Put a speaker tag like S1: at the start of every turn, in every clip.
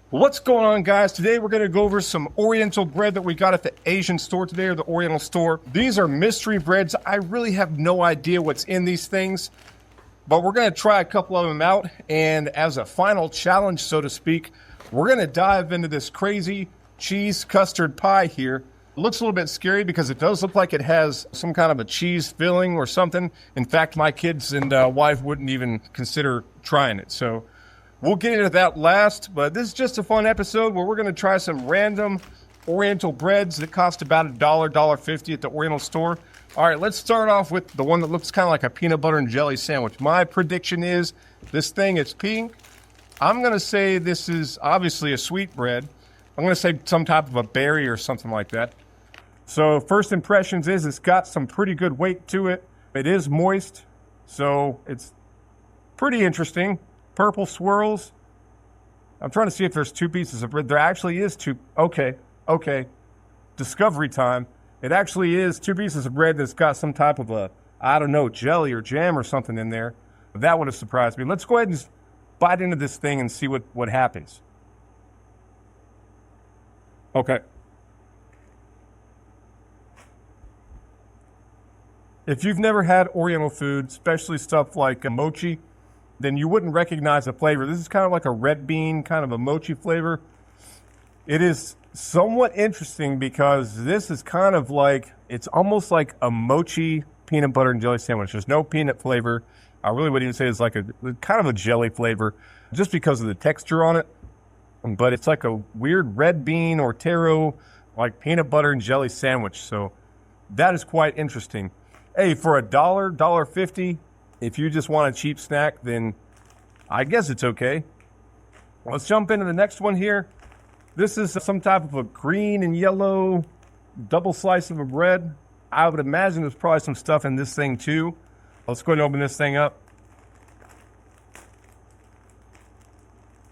S1: What's going on, guys? Today we're going to go over some oriental bread that we got at the Asian store today, or the oriental store. These are mystery breads. I really have no idea what's in these things, but we're going to try a couple of them out, and as a final challenge, so to speak, we're going to dive into this crazy cheese custard pie here. It looks a little bit scary because it does look like it has some kind of a cheese filling or something. In fact, my kids and wife wouldn't even consider trying it, so we'll get into that last, but this is just a fun episode where we're going to try some random oriental breads that cost about $1, $1.50 at the oriental store. All right, let's start off with the one that looks kind of like a peanut butter and jelly sandwich. My prediction is this thing is pink. I'm going to say this is obviously a sweet bread. I'm going to say some type of a berry or something like that. So first impressions is it's got some pretty good weight to it. It is moist, so it's pretty interesting. Purple swirls. I'm trying to see if there's two pieces of bread. There actually is two. Okay. Discovery time. It actually is two pieces of bread that's got some type of a, I don't know, jelly or jam or something in there. That would have surprised me. Let's go ahead and just bite into this thing and see what happens. Okay. If you've never had oriental food, especially stuff like mochi, then you wouldn't recognize the flavor. This is kind of like a red bean, kind of a mochi flavor. It is somewhat interesting because this is kind of like, it's almost like a mochi peanut butter and jelly sandwich. There's no peanut flavor. I really would even say it's like a kind of a jelly flavor just because of the texture on it. But it's like a weird red bean or taro, like peanut butter and jelly sandwich. So that is quite interesting. Hey, for $1, $1.50, if you just want a cheap snack, then I guess it's okay. Let's jump into the next one here. This is some type of a green and yellow double slice of a bread. I would imagine there's probably some stuff in this thing too. Let's go ahead and open this thing up.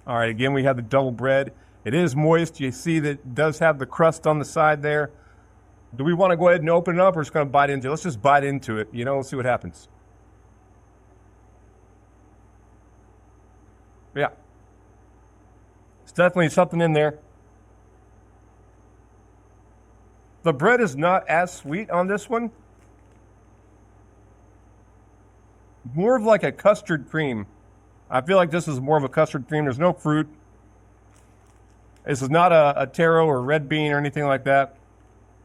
S1: All right, again, we have the double bread. It is moist. You see that it does have the crust on the side there. Do we want to go ahead and open it up, or just going to bite into it? Let's just bite into it. Let's see what happens. Yeah. It's definitely something in there. The bread is not as sweet on this one. More of like a custard cream. I feel like this is more of a custard cream. There's no fruit. This is not a taro or red bean or anything like that.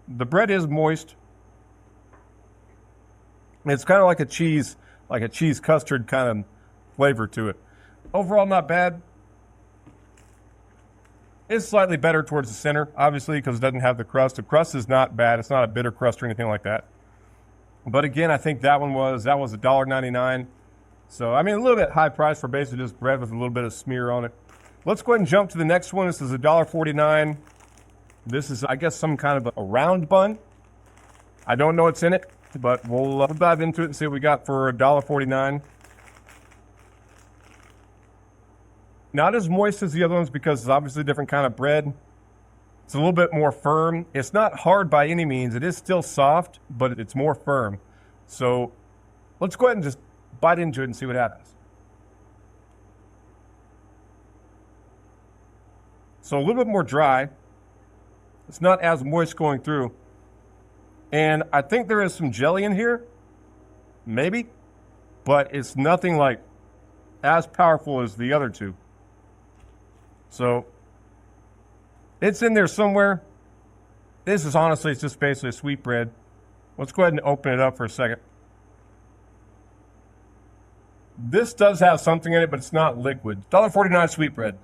S1: The bread is moist. It's kind of like a cheese custard kind of flavor to it. Overall, not bad. It's slightly better towards the center, obviously, because it doesn't have the crust. The crust is not bad. It's not a bitter crust or anything like that. But again, I think that was $1.99. So, I mean, a little bit high price for basically just bread with a little bit of smear on it. Let's go ahead and jump to the next one. This is $1.49. This is, I guess, some kind of a round bun. I don't know what's in it, but we'll dive into it and see what we got for $1.49. Not as moist as the other ones because it's obviously a different kind of bread. It's a little bit more firm. It's not hard by any means. It is still soft, but it's more firm. So let's go ahead and just bite into it and see what happens. So a little bit more dry. It's not as moist going through. And I think there is some jelly in here. Maybe. But it's nothing like as powerful as the other two. So it's in there somewhere. This is honestly, it's just basically a sweet bread. Let's go ahead and open it up for a second. This does have something in it, but it's not liquid. $1.49 sweet bread.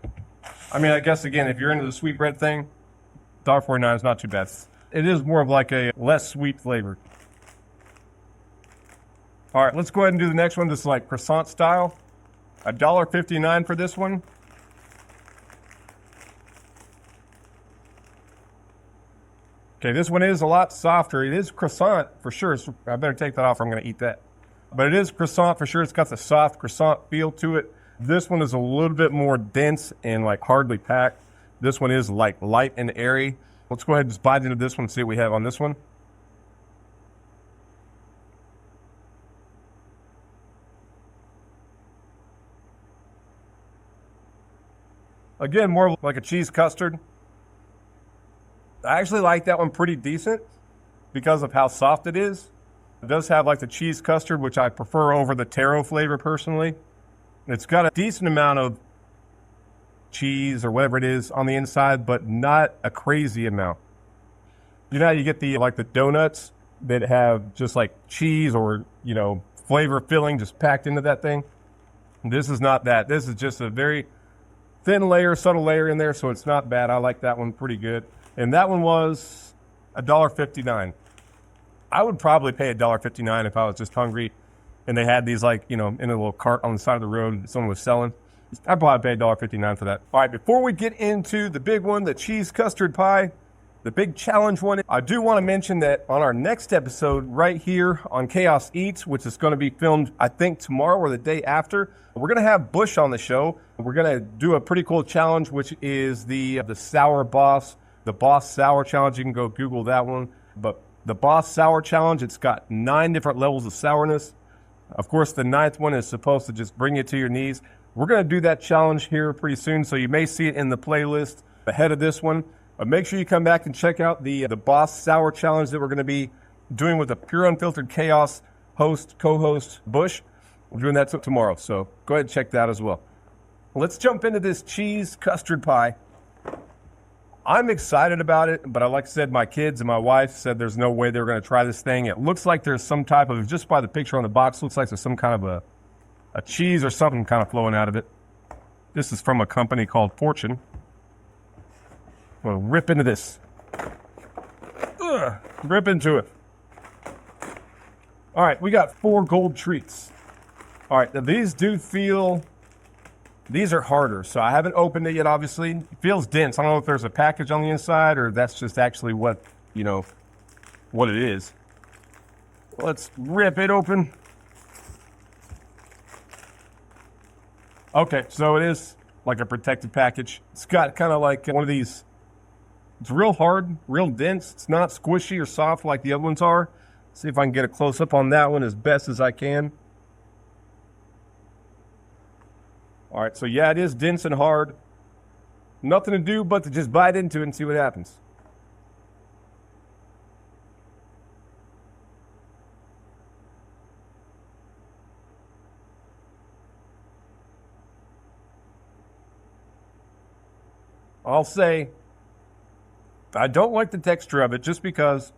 S1: I mean, I guess, again, if you're into the sweet bread thing, $1.49 is not too bad. It is more of like a less sweet flavor. All right, let's go ahead and do the next one. This is like croissant style. $1.59 for this one. Okay, this one is a lot softer. It is croissant for sure. So I better take that off or I'm going to eat that. But it is croissant for sure. It's got the soft croissant feel to it. This one is a little bit more dense and like hardly packed. This one is like light and airy. Let's go ahead and just bite into this one and see what we have on this one. Again, more like a cheese custard. I actually like that one pretty decent because of how soft it is. It does have like the cheese custard, which I prefer over the taro flavor personally. It's got a decent amount of cheese or whatever it is on the inside, but not a crazy amount. You know how you get the like the donuts that have just like cheese or, you know, flavor filling just packed into that thing? This is not that. This is just a very thin layer, subtle layer in there, so it's not bad. I like that one pretty good. And that one was $1.59. I would probably pay $1.59 if I was just hungry and they had these like, you know, in a little cart on the side of the road someone was selling. I'd probably pay $1.59 for that. All right, before we get into the big one, the cheese custard pie, the big challenge one, I do want to mention that on our next episode right here on Chaos Eats, which is going to be filmed, I think, tomorrow or the day after, we're going to have Bush on the show. We're going to do a pretty cool challenge, which is the Sour Boss, the Boss Sour Challenge. You can go Google that one. But the Boss Sour Challenge, it's got 9 different levels of sourness. Of course, the 9th one is supposed to just bring you to your knees. We're going to do that challenge here pretty soon, so you may see it in the playlist ahead of this one. But make sure you come back and check out the Boss Sour Challenge that we're going to be doing with the Pure Unfiltered Chaos co-host, Bush. We're doing that tomorrow, so go ahead and check that as well. Let's jump into this cheese custard pie. I'm excited about it, but like I said, my kids and my wife said there's no way they're going to try this thing. It looks like there's some type of, just by the picture on the box, looks like there's some kind of a cheese or something kind of flowing out of it. This is from a company called Fortune. I'm going to rip into this. Rip into it. All right, we got 4 gold treats. All right, now these do feel, these are harder, so I haven't opened it yet, obviously. It feels dense. I don't know if there's a package on the inside or that's just actually what, you know, what it is. Let's rip it open. Okay, so it is like a protected package. It's got kind of like one of these, it's real hard, real dense. It's not squishy or soft like the other ones are. See if I can get a close up on that one as best as I can. All right, so yeah, it is dense and hard. Nothing to do but to just bite into it and see what happens. I'll say I don't like the texture of it just because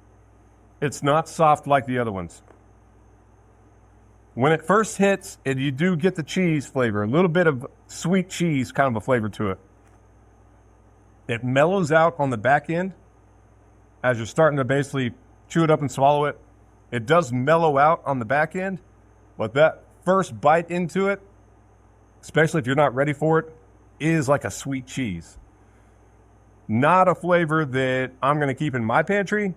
S1: it's not soft like the other ones. When it first hits, you do get the cheese flavor, a little bit of sweet cheese kind of a flavor to it. It mellows out on the back end as you're starting to basically chew it up and swallow it. It does mellow out on the back end, but that first bite into it, especially if you're not ready for it, is like a sweet cheese. Not a flavor that I'm going to keep in my pantry,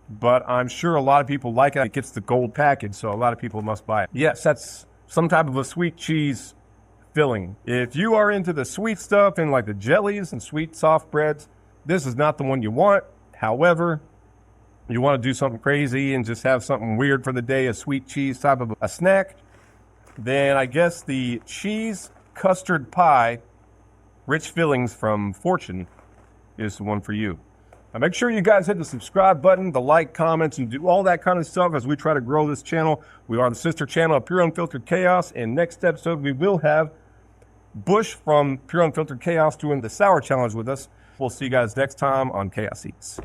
S1: but I'm sure a lot of people like it. It gets the gold package, so a lot of people must buy it. Yes, that's some type of a sweet cheese filling. If you are into the sweet stuff and like the jellies and sweet soft breads, this is not the one you want. However, you want to do something crazy and just have something weird for the day, a sweet cheese type of a snack, then I guess the cheese custard pie, rich fillings from Fortune, is the one for you. Now make sure you guys hit the subscribe button, the like, comments, and do all that kind of stuff as we try to grow this channel. We are the sister channel of Pure Unfiltered Chaos, and next episode we will have Bush from Pure Unfiltered Chaos doing the Sour Challenge with us. We'll see you guys next time on Chaos Eats.